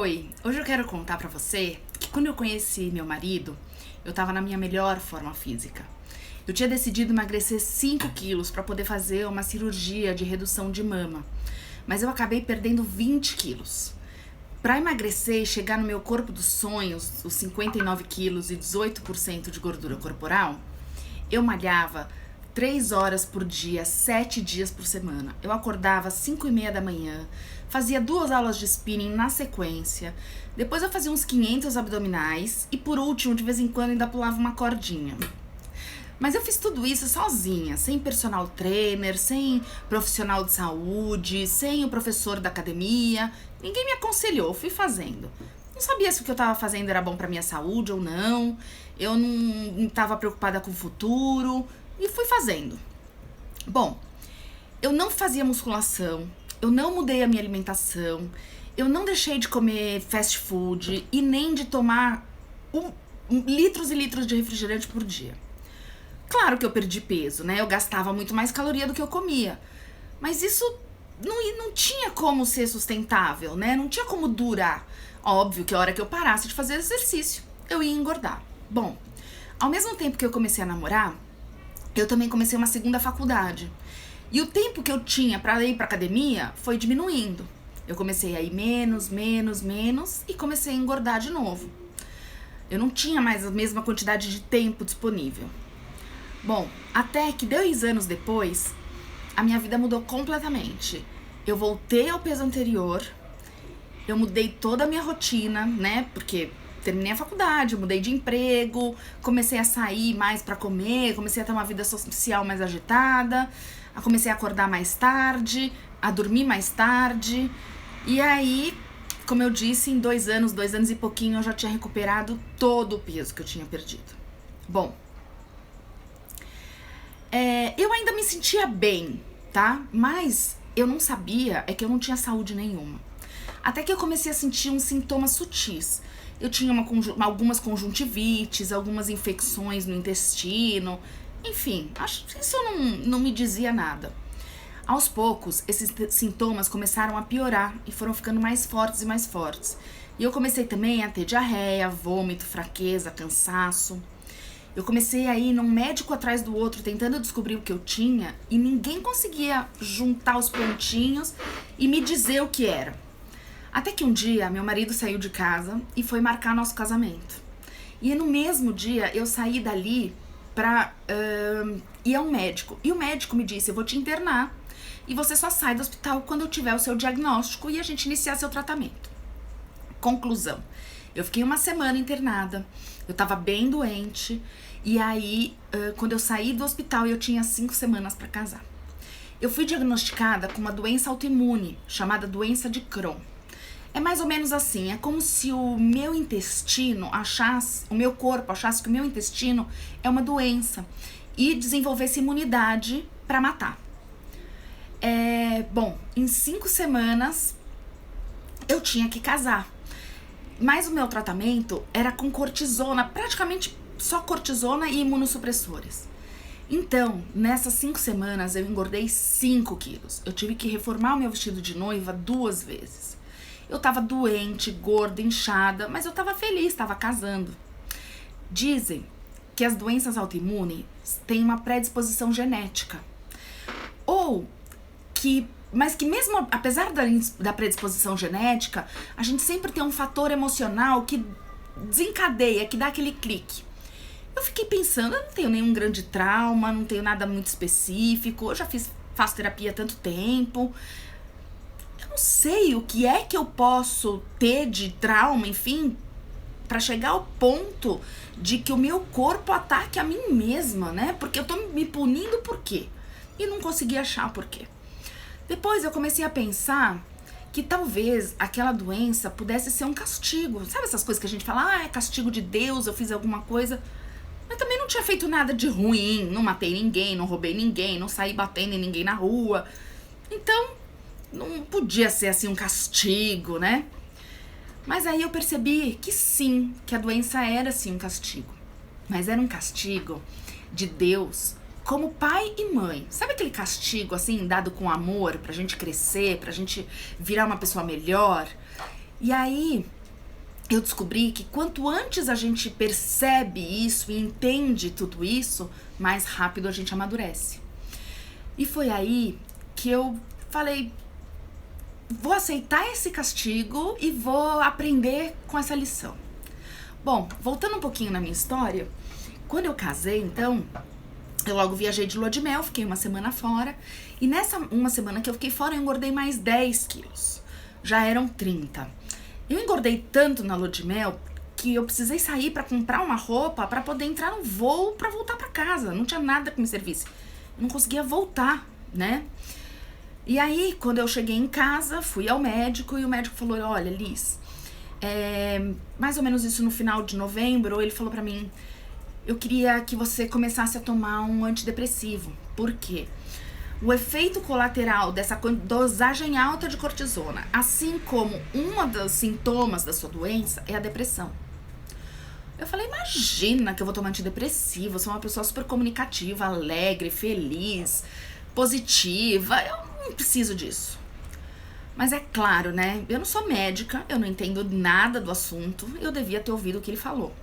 Oi, hoje eu quero contar pra você que quando eu conheci meu marido, eu tava na minha melhor forma física. Eu tinha decidido emagrecer 5 quilos pra poder fazer uma cirurgia de redução de mama, mas eu acabei perdendo 20 quilos. Pra emagrecer e chegar no meu corpo dos sonhos, os 59 quilos e 18% de gordura corporal, eu malhava 3 horas por dia, 7 dias por semana. Eu acordava às 5:30 da manhã, fazia 2 aulas de spinning na sequência, depois eu fazia uns 500 abdominais e por último, de vez em quando, ainda pulava uma cordinha. Mas eu fiz tudo isso sozinha, sem personal trainer, sem profissional de saúde, sem o professor da academia. Ninguém me aconselhou, eu fui fazendo. Não sabia se o que eu tava fazendo era bom pra minha saúde ou não. Eu não tava preocupada com o futuro e fui fazendo. Bom, eu não fazia musculação, eu não mudei a minha alimentação, eu não deixei de comer fast food e nem de tomar litros e litros de refrigerante por dia. Claro que eu perdi peso, né? Eu gastava muito mais caloria do que eu comia. Mas isso não tinha como ser sustentável, né? Não tinha como durar. Óbvio que a hora que eu parasse de fazer exercício, eu ia engordar. Bom, ao mesmo tempo que eu comecei a namorar, eu também comecei uma segunda faculdade. E o tempo que eu tinha pra ir pra academia foi diminuindo. Eu comecei a ir menos e comecei a engordar de novo. Eu não tinha mais a mesma quantidade de tempo disponível. Bom, até que 2 anos depois, a minha vida mudou completamente. Eu voltei ao peso anterior, eu mudei toda a minha rotina, né? Porque terminei a faculdade, eu mudei de emprego, comecei a sair mais pra comer, comecei a ter uma vida social mais agitada, comecei a acordar mais tarde, a dormir mais tarde. E aí, como eu disse, em 2 anos e pouquinho, eu já tinha recuperado todo o peso que eu tinha perdido. Bom, eu ainda me sentia bem, tá? Mas eu não sabia, que eu não tinha saúde nenhuma. Até que eu comecei a sentir uns sintomas sutis. Eu tinha algumas conjuntivites, algumas infecções no intestino, enfim, isso não me dizia nada. Aos poucos, esses sintomas começaram a piorar e foram ficando mais fortes e mais fortes. E eu comecei também a ter diarreia, vômito, fraqueza, cansaço. Eu comecei a ir num médico atrás do outro tentando descobrir o que eu tinha e ninguém conseguia juntar os pontinhos e me dizer o que era. Até que um dia meu marido saiu de casa e foi marcar nosso casamento. E no mesmo dia eu saí dali pra ir a um médico. E o médico me disse: eu vou te internar e você só sai do hospital quando eu tiver o seu diagnóstico e a gente iniciar seu tratamento. Conclusão: eu fiquei 1 semana internada, eu tava bem doente, e aí, quando eu saí do hospital, eu tinha 5 semanas pra casar. Eu fui diagnosticada com uma doença autoimune, chamada doença de Crohn. É mais ou menos assim, é como se o meu intestino o meu corpo achasse que o meu intestino é uma doença e desenvolvesse imunidade pra matar. Bom, em 5 semanas, eu tinha que casar. Mas o meu tratamento era com cortisona, praticamente só cortisona e imunossupressores. Então, nessas 5 semanas, eu engordei 5 quilos. Eu tive que reformar o meu vestido de noiva 2 vezes. Eu tava doente, gorda, inchada, mas eu tava feliz, tava casando. Dizem que as doenças autoimunes têm uma predisposição genética. Mas que mesmo apesar da predisposição genética, a gente sempre tem um fator emocional que desencadeia, que dá aquele clique. Eu fiquei pensando, eu não tenho nenhum grande trauma, não tenho nada muito específico, eu já faço terapia há tanto tempo. Eu não sei o que é que eu posso ter de trauma, enfim, pra chegar ao ponto de que o meu corpo ataque a mim mesma, né? Porque eu tô me punindo por quê? E não consegui achar por quê. Depois eu comecei a pensar que talvez aquela doença pudesse ser um castigo. Sabe essas coisas que a gente fala, é castigo de Deus, eu fiz alguma coisa. Mas também não tinha feito nada de ruim, não matei ninguém, não roubei ninguém, não saí batendo em ninguém na rua. Então, não podia ser assim um castigo, né? Mas aí eu percebi que sim, que a doença era sim um castigo. Mas era um castigo de Deus como pai e mãe. Sabe aquele castigo, assim, dado com amor, pra gente crescer, pra gente virar uma pessoa melhor? E aí, eu descobri que quanto antes a gente percebe isso e entende tudo isso, mais rápido a gente amadurece. E foi aí que eu falei, vou aceitar esse castigo e vou aprender com essa lição. Bom, voltando um pouquinho na minha história, quando eu casei, então, eu logo viajei de lua de mel, fiquei uma semana fora. E nessa uma semana que eu fiquei fora, eu engordei mais 10 quilos. Já eram 30. Eu engordei tanto na lua de mel que eu precisei sair pra comprar uma roupa pra poder entrar no voo pra voltar pra casa. Não tinha nada que me servisse. Eu não conseguia voltar, né? E aí, quando eu cheguei em casa, fui ao médico e o médico falou, olha, Liz, mais ou menos isso no final de novembro, ele falou pra mim, eu queria que você começasse a tomar um antidepressivo. Por quê? O efeito colateral dessa dosagem alta de cortisona, assim como um dos sintomas da sua doença, é a depressão. Eu falei, imagina que eu vou tomar antidepressivo, eu sou uma pessoa super comunicativa, alegre, feliz, positiva, eu não preciso disso. Mas é claro, né, eu não sou médica, eu não entendo nada do assunto, eu devia ter ouvido o que ele falou.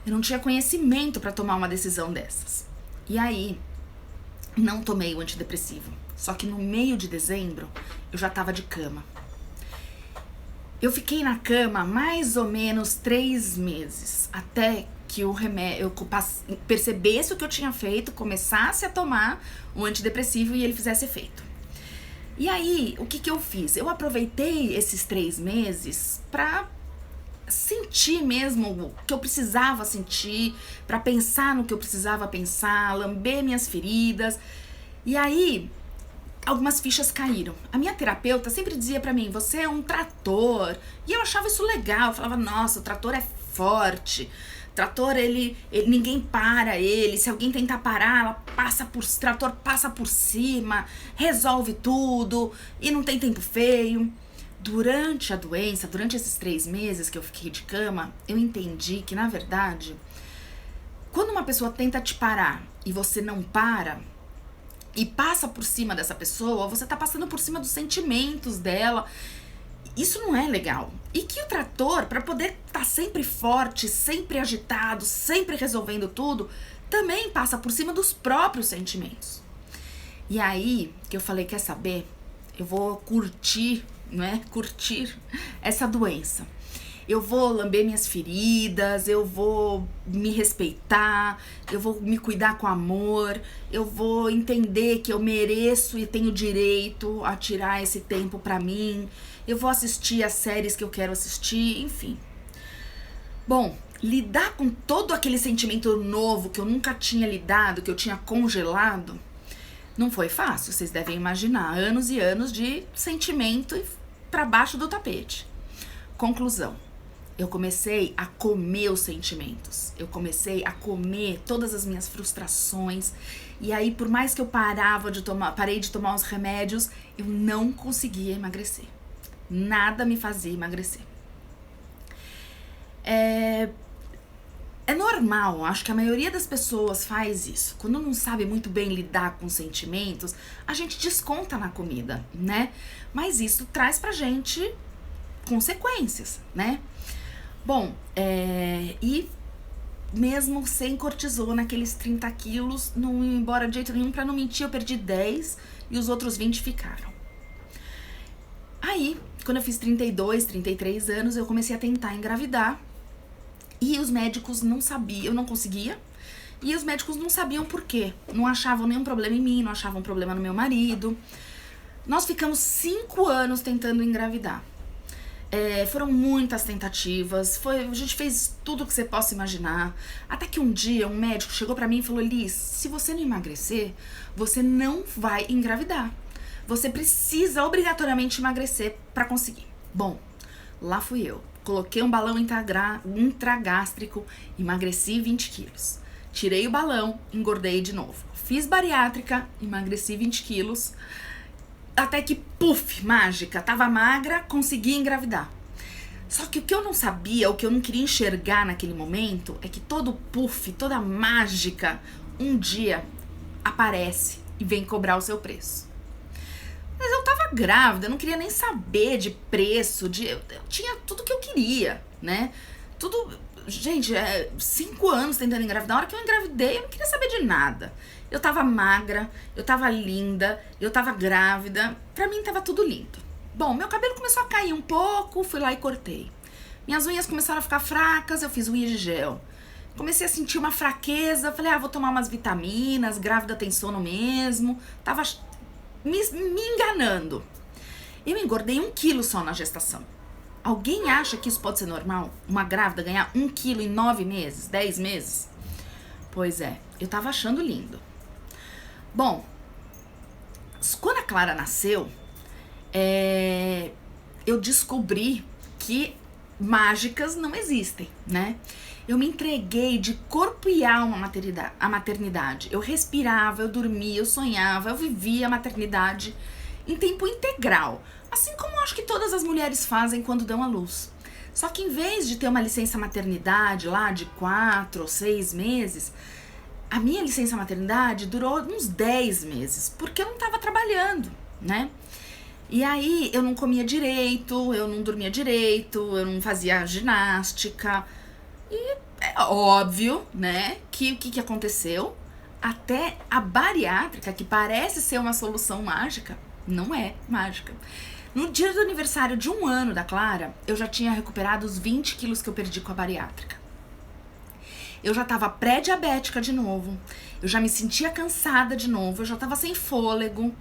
Eu não tinha conhecimento para tomar uma decisão dessas. E aí, não tomei o antidepressivo. Só que no meio de dezembro, eu já tava de cama. Eu fiquei na cama mais ou menos 3 meses, até que o remédio, eu percebesse o que eu tinha feito, começasse a tomar o antidepressivo e ele fizesse efeito. E aí, o que eu fiz? Eu aproveitei esses 3 meses pra sentir mesmo o que eu precisava sentir, pra pensar no que eu precisava pensar, lamber minhas feridas. E aí, algumas fichas caíram. A minha terapeuta sempre dizia pra mim, você é um trator. E eu achava isso legal, eu falava, nossa, o trator é forte. O trator, ele ninguém para ele. Se alguém tentar parar, o trator passa por cima, resolve tudo e não tem tempo feio. Durante a doença, durante esses 3 meses que eu fiquei de cama, eu entendi que, na verdade, quando uma pessoa tenta te parar e você não para, e passa por cima dessa pessoa, você tá passando por cima dos sentimentos dela. Isso não é legal. E que o trator, pra poder estar sempre forte, sempre agitado, sempre resolvendo tudo, também passa por cima dos próprios sentimentos. E aí, que eu falei, quer saber? Eu vou curtir essa doença. Eu vou lamber minhas feridas, eu vou me respeitar, eu vou me cuidar com amor, eu vou entender que eu mereço e tenho direito a tirar esse tempo pra mim, eu vou assistir as séries que eu quero assistir, enfim. Bom, lidar com todo aquele sentimento novo que eu nunca tinha lidado, que eu tinha congelado, não foi fácil, vocês devem imaginar, anos e anos de sentimento pra baixo do tapete. Conclusão. Eu comecei a comer os sentimentos, eu comecei a comer todas as minhas frustrações, e aí por mais que eu parei de tomar os remédios, eu não conseguia emagrecer. Nada me fazia emagrecer. É normal, acho que a maioria das pessoas faz isso. Quando não sabe muito bem lidar com sentimentos, a gente desconta na comida, né? Mas isso traz pra gente consequências, né? Bom, e mesmo sem cortisona, aqueles 30 quilos, não ia embora de jeito nenhum. Pra não mentir, eu perdi 10 e os outros 20 ficaram. Aí, quando eu fiz 32, 33 anos, eu comecei a tentar engravidar. E os médicos não sabiam, eu não conseguia. E os médicos não sabiam por quê. Não achavam nenhum problema em mim, não achavam problema no meu marido. Nós ficamos 5 anos tentando engravidar. Foram muitas tentativas, a gente fez tudo que você possa imaginar. Até que um dia um médico chegou pra mim e falou, Liz, se você não emagrecer, você não vai engravidar. Você precisa obrigatoriamente emagrecer pra conseguir. Bom, lá fui eu. Coloquei um balão intragástrico, emagreci 20 quilos. Tirei o balão, engordei de novo. Fiz bariátrica, emagreci 20 quilos. Até que, puf, mágica, tava magra, consegui engravidar. Só que o que eu não sabia, o que eu não queria enxergar naquele momento, é que todo puff, toda mágica, um dia aparece e vem cobrar o seu preço. Mas eu tava grávida, eu não queria nem saber de preço, eu tinha tudo que eu queria, né? Tudo, gente, 5 anos tentando engravidar. Na hora que eu engravidei, eu não queria saber de nada. Eu tava magra, eu tava linda, eu tava grávida, pra mim tava tudo lindo. Bom, meu cabelo começou a cair um pouco, fui lá e cortei. Minhas unhas começaram a ficar fracas, eu fiz unha de gel. Comecei a sentir uma fraqueza, falei, vou tomar umas vitaminas, grávida tem sono mesmo. Tava me enganando. Eu engordei 1 quilo só na gestação. Alguém acha que isso pode ser normal? Uma grávida ganhar 1 quilo em 9 meses, 10 meses? Pois é, eu tava achando lindo. Bom, quando a Clara nasceu, eu descobri que mágicas não existem, né? Eu me entreguei de corpo e alma à maternidade. Eu respirava, eu dormia, eu sonhava, eu vivia a maternidade em tempo integral. Assim como acho que todas as mulheres fazem quando dão à luz. Só que em vez de ter uma licença maternidade lá de 4 ou 6 meses, a minha licença maternidade durou uns 10 meses, porque eu não estava trabalhando, né? E aí eu não comia direito, eu não dormia direito, eu não fazia ginástica. E é óbvio, né, que o que aconteceu? Até a bariátrica, que parece ser uma solução mágica, não é mágica. No dia do aniversário de 1 ano da Clara, eu já tinha recuperado os 20 quilos que eu perdi com a bariátrica. Eu já tava pré-diabética de novo, eu já me sentia cansada de novo, eu já tava sem fôlego.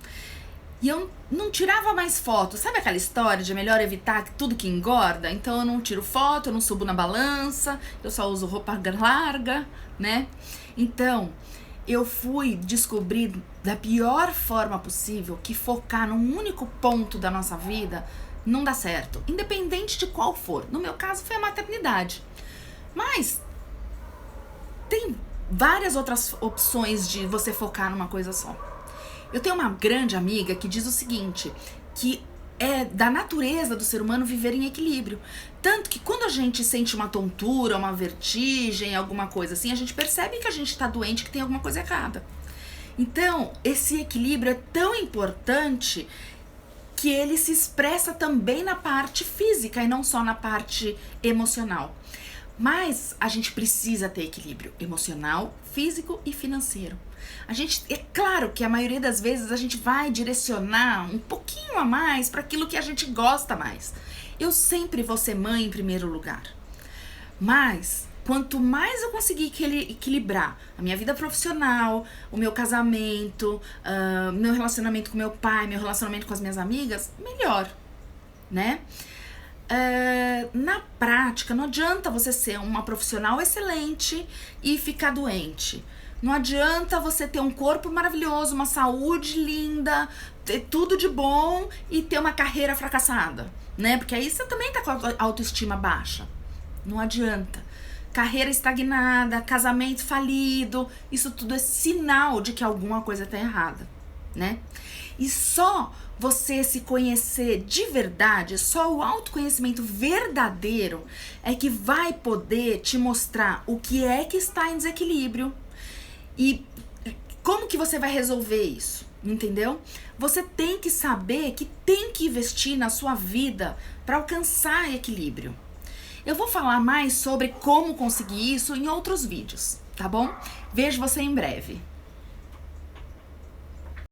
E eu não tirava mais foto. Sabe aquela história de melhor evitar tudo que engorda? Então eu não tiro foto, eu não subo na balança, eu só uso roupa larga, né? Então, eu fui descobrir da pior forma possível que focar num único ponto da nossa vida não dá certo, independente de qual for. No meu caso foi a maternidade. Mas tem várias outras opções de você focar numa coisa só. Eu tenho uma grande amiga que diz o seguinte, que é da natureza do ser humano viver em equilíbrio. Tanto que quando a gente sente uma tontura, uma vertigem, alguma coisa assim, a gente percebe que a gente tá doente, que tem alguma coisa errada. Então, esse equilíbrio é tão importante que ele se expressa também na parte física e não só na parte emocional. Mas a gente precisa ter equilíbrio emocional, físico e financeiro. É claro que a maioria das vezes a gente vai direcionar um pouquinho a mais para aquilo que a gente gosta mais. Eu sempre vou ser mãe em primeiro lugar. Mas quanto mais eu conseguir equilibrar a minha vida profissional, o meu casamento, meu relacionamento com meu pai, meu relacionamento com as minhas amigas, melhor, né? Na prática, não adianta você ser uma profissional excelente e ficar doente. Não adianta você ter um corpo maravilhoso, uma saúde linda, ter tudo de bom e ter uma carreira fracassada, né? Porque aí você também tá com a autoestima baixa. Não adianta. Carreira estagnada, casamento falido, isso tudo é sinal de que alguma coisa tá errada, né? E só você se conhecer de verdade, só o autoconhecimento verdadeiro é que vai poder te mostrar o que é que está em desequilíbrio e como que você vai resolver isso, entendeu? Você tem que saber que tem que investir na sua vida para alcançar equilíbrio. Eu vou falar mais sobre como conseguir isso em outros vídeos, tá bom? Vejo você em breve.